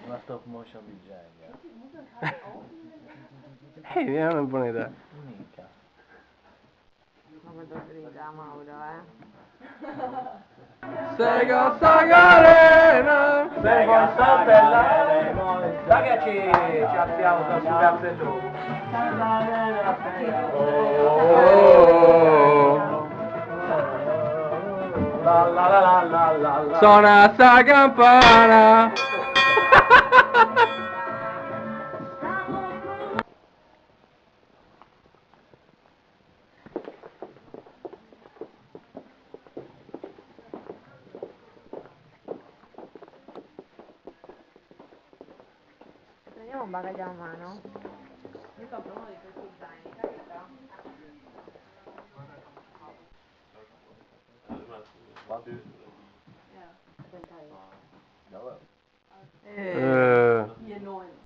Una stop motion di genio. Ehi, è una buona idea. Mica. Come t'organizza Mauro, Sega Sagarena! Sega Satellite. Ragazzi, ci abbiamo sul castello. La la la la la la la. Suona sta campana! Prendiamo un bagaglio a mano. Io compro uno di questi zaini, capito? Wat is Aspetta io. Jawel.